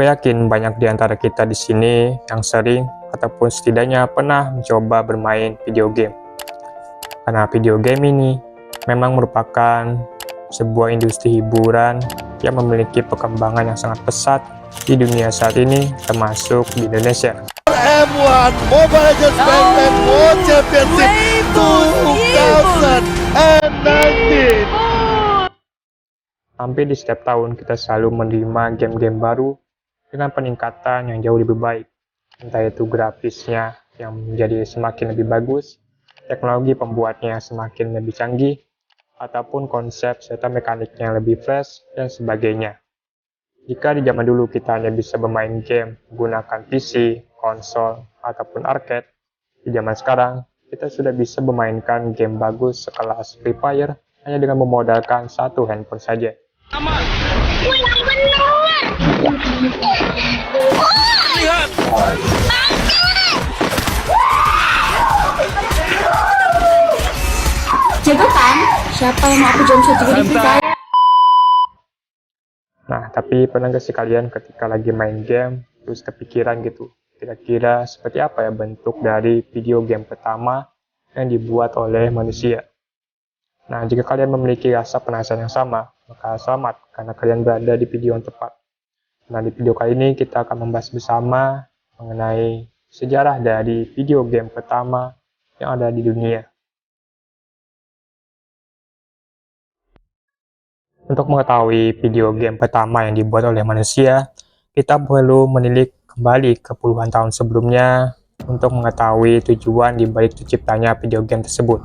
Aku yakin banyak di antara kita di sini yang sering ataupun setidaknya pernah mencoba bermain video game. Karena video game ini memang merupakan sebuah industri hiburan yang memiliki perkembangan yang sangat pesat di dunia saat ini, termasuk di Indonesia. M1 Mobile Legends Bang World Championship 2019. Hampir di setiap tahun kita selalu menerima game-game baru dengan peningkatan yang jauh lebih baik. Entah itu grafisnya yang menjadi semakin lebih bagus, teknologi pembuatnya yang semakin lebih canggih, ataupun konsep serta mekaniknya yang lebih fresh, dan sebagainya. Jika di zaman dulu kita hanya bisa bermain game menggunakan PC, konsol, ataupun arcade, di zaman sekarang kita sudah bisa memainkan game bagus sekelas Free Fire hanya dengan memodalkan satu handphone saja. Jago kan? Siapa yang mau aku jam satu jadi Free. Nah, tapi pernah nggak sih kalian ketika lagi main game, terus kepikiran gitu, kira-kira seperti apa ya bentuk dari video game pertama yang dibuat oleh manusia? Nah, jika kalian memiliki rasa penasaran yang sama, maka selamat, karena kalian berada di video yang tepat. Nah, di video kali ini kita akan membahas bersama mengenai sejarah dari video game pertama yang ada di dunia. Untuk mengetahui video game pertama yang dibuat oleh manusia, kita perlu menilik kembali ke puluhan tahun sebelumnya untuk mengetahui tujuan di balik terciptanya video game tersebut.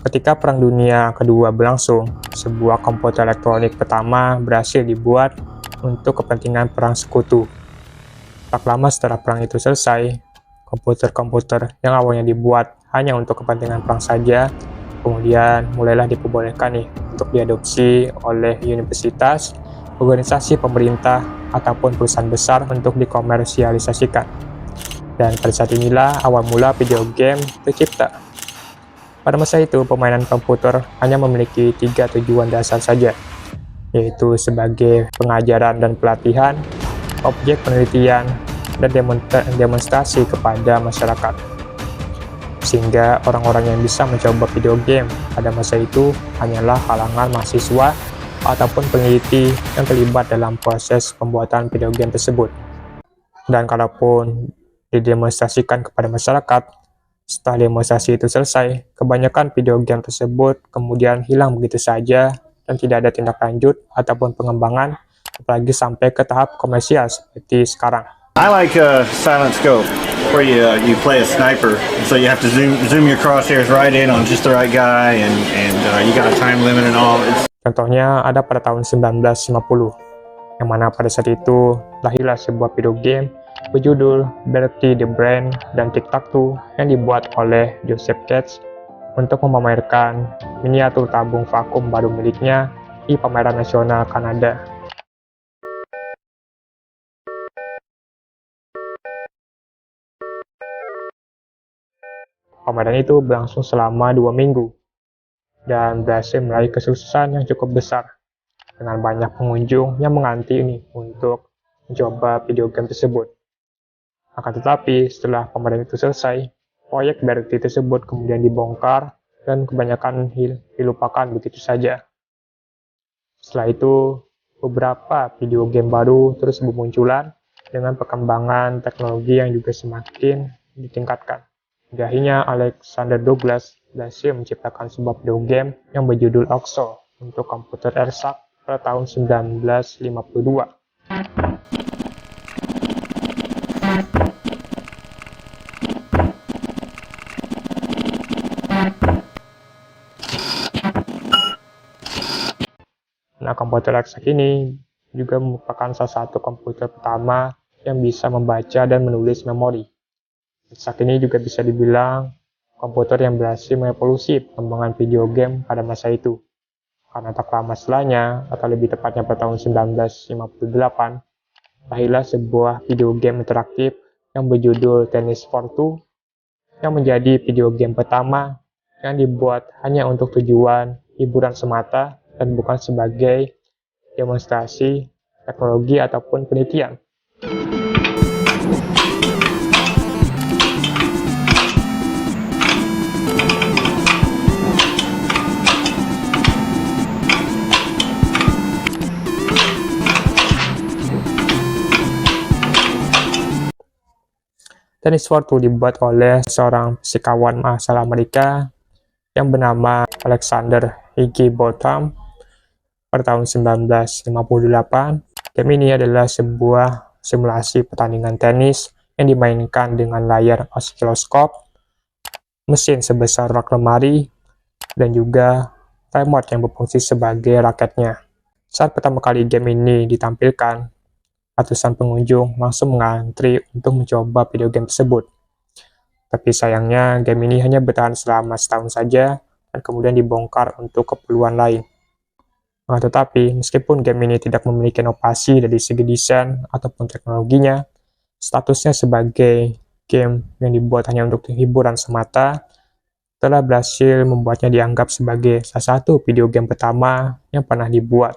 Ketika Perang Dunia Kedua berlangsung, sebuah komputer elektronik pertama berhasil dibuat untuk kepentingan perang sekutu. Tak lama setelah perang itu selesai, komputer-komputer yang awalnya dibuat hanya untuk kepentingan perang saja, kemudian mulailah diperbolehkan nih untuk diadopsi oleh universitas, organisasi pemerintah, ataupun perusahaan besar untuk dikomersialisasikan. Dan pada saat inilah awal mula video game tercipta. Pada masa itu, permainan komputer hanya memiliki 3 tujuan dasar saja, yaitu sebagai pengajaran dan pelatihan, objek penelitian, dan demonstrasi kepada masyarakat. Sehingga orang-orang yang bisa mencoba video game pada masa itu hanyalah kalangan mahasiswa ataupun peneliti yang terlibat dalam proses pembuatan video game tersebut. Dan kalaupun didemonstrasikan kepada masyarakat, setelah demonstrasi itu selesai, kebanyakan video game tersebut kemudian hilang begitu saja dan tidak ada tindak lanjut ataupun pengembangan, apalagi sampai ke tahap komersial seperti sekarang. I like Silent Scope, where you play a sniper, so you have to zoom your crosshairs right in on just the right guy, and you got a time limit and all. Contohnya ada pada tahun 1950, yang mana pada saat itu lahirlah sebuah video game berjudul Bertie the Brain dan Tic-Tac-Toe yang dibuat oleh Joseph Katz untuk memamerkan miniatur tabung vakum baru miliknya di pameran nasional Kanada. Pameran itu berlangsung selama 2 minggu dan berhasil meraih kesuksesan yang cukup besar dengan banyak pengunjung yang mengantri nih untuk mencoba video game tersebut. Akan tetapi, setelah pameran itu selesai, proyek Bertie tersebut kemudian dibongkar dan kebanyakan dilupakan begitu saja. Setelah itu, beberapa video game baru terus bermunculan dengan perkembangan teknologi yang juga semakin ditingkatkan. Hingga akhirnya Alexander Douglas berhasil menciptakan sebuah video game yang berjudul Oxo untuk komputer ERSAC pada tahun 1952. Nah, komputer ERSAC ini juga merupakan salah satu komputer pertama yang bisa membaca dan menulis memori. ERSAC ini juga bisa dibilang komputer yang berhasil merevolusi perkembangan video game pada masa itu. Karena tak lama setelahnya, atau lebih tepatnya pada tahun 1958, lahirlah sebuah video game interaktif yang berjudul Tennis for Two, yang menjadi video game pertama yang dibuat hanya untuk tujuan hiburan semata dan bukan sebagai demonstrasi teknologi ataupun penelitian. Tennis Fortu dibuat oleh seorang fisikawan asal Amerika yang bernama Alexander Higginbotham pada tahun 1958. Game ini adalah sebuah simulasi pertandingan tenis yang dimainkan dengan layar osiloskop, mesin sebesar rak lemari, dan juga remote yang berfungsi sebagai raketnya. Saat pertama kali game ini ditampilkan, ratusan pengunjung langsung mengantri untuk mencoba video game tersebut. Tapi sayangnya game ini hanya bertahan selama setahun saja dan kemudian dibongkar untuk keperluan lain. Tetapi meskipun game ini tidak memiliki inovasi dari segi desain ataupun teknologinya, statusnya sebagai game yang dibuat hanya untuk hiburan semata telah berhasil membuatnya dianggap sebagai salah satu video game pertama yang pernah dibuat.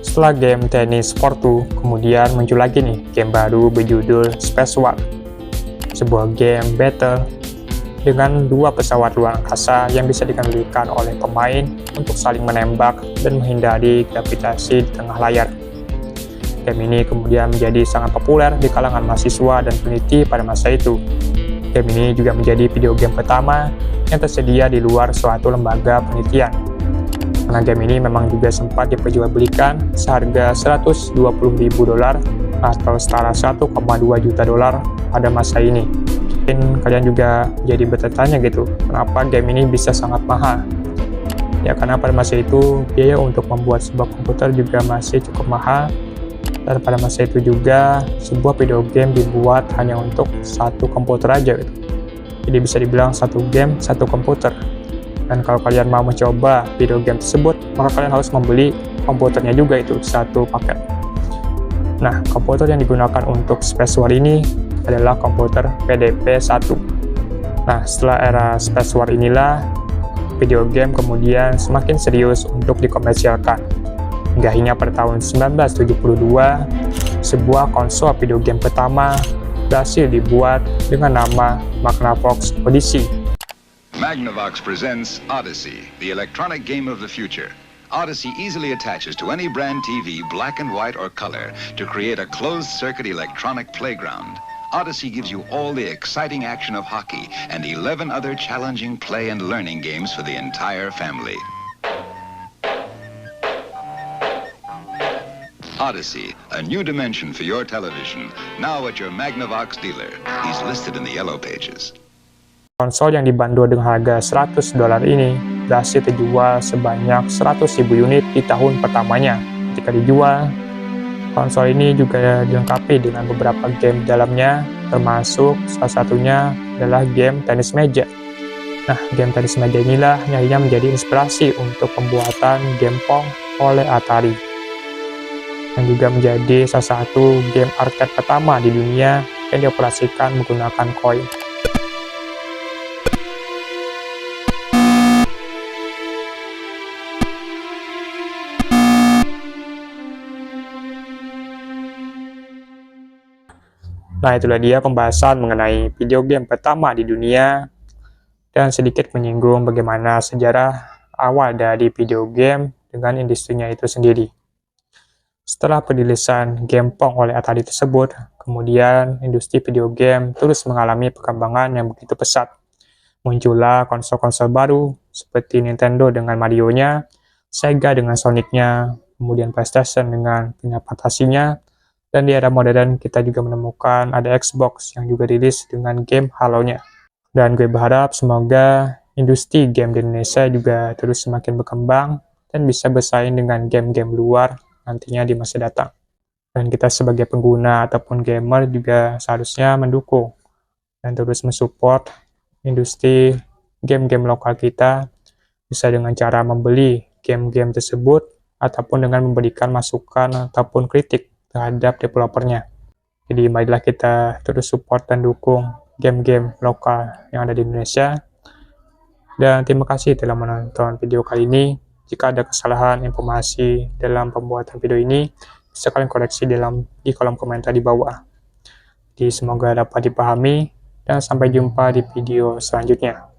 Setelah game Tennis Fortu, kemudian muncul lagi nih game baru berjudul Space War. Sebuah game battle dengan dua pesawat luar angkasa yang bisa dikendalikan oleh pemain untuk saling menembak dan menghindari gravitasi di tengah layar. Game ini kemudian menjadi sangat populer di kalangan mahasiswa dan peneliti pada masa itu. Game ini juga menjadi video game pertama yang tersedia di luar suatu lembaga penelitian. Karena game ini memang juga sempat diperjualbelikan seharga $120.000 atau setara 1,2 juta dolar pada masa ini. Mungkin kalian juga jadi bertanya gitu, kenapa game ini bisa sangat mahal? Ya karena pada masa itu biaya untuk membuat sebuah komputer juga masih cukup mahal, dan pada masa itu juga sebuah video game dibuat hanya untuk satu komputer aja gitu. Jadi bisa dibilang satu game satu komputer. Dan kalau kalian mau mencoba video game tersebut, maka kalian harus membeli komputernya juga itu satu paket. Nah, komputer yang digunakan untuk Space War ini adalah komputer PDP-1. Nah, setelah era Space War inilah, video game kemudian semakin serius untuk dikomersialkan. Hingga akhirnya pada tahun 1972, sebuah konsol video game pertama berhasil dibuat dengan nama Magnavox Odyssey. Magnavox presents Odyssey, the electronic game of the future. Odyssey easily attaches to any brand TV, black and white or color, to create a closed-circuit electronic playground. Odyssey gives you all the exciting action of hockey and 11 other challenging play and learning games for the entire family. Odyssey, a new dimension for your television, now at your Magnavox dealer. He's listed in the yellow pages. Konsol yang dibanderol dengan harga $100 ini berhasil terjual sebanyak 100.000 unit di tahun pertamanya. Ketika dijual, konsol ini juga dilengkapi dengan beberapa game di dalamnya, termasuk salah satunya adalah game tenis meja. Nah, game tenis meja inilah yang akhirnya menjadi inspirasi untuk pembuatan game Pong oleh Atari. Dan juga menjadi salah satu game arcade pertama di dunia yang dioperasikan menggunakan koin. Nah, itulah dia pembahasan mengenai video game pertama di dunia dan sedikit menyinggung bagaimana sejarah awal dari video game dengan industrinya itu sendiri. Setelah perilisan game Pong oleh Atari tersebut, kemudian industri video game terus mengalami perkembangan yang begitu pesat. Muncullah konsol-konsol baru seperti Nintendo dengan Mario-nya, Sega dengan Sonic-nya, kemudian PlayStation dengan punya fantasinya, dan di era modern kita juga menemukan ada Xbox yang juga rilis dengan game Halo-nya. Dan gue berharap semoga industri game di Indonesia juga terus semakin berkembang dan bisa bersaing dengan game-game luar nantinya di masa datang. Dan kita sebagai pengguna ataupun gamer juga seharusnya mendukung dan terus mensupport industri game-game lokal kita, bisa dengan cara membeli game-game tersebut ataupun dengan memberikan masukan ataupun kritik terhadap developernya. Jadi marilah kita terus support dan dukung game-game lokal yang ada di Indonesia. Dan terima kasih telah menonton video kali ini. Jika ada kesalahan informasi dalam pembuatan video ini, bisa kalian koreksi di kolom komentar di bawah. Jadi semoga dapat dipahami, dan sampai jumpa di video selanjutnya.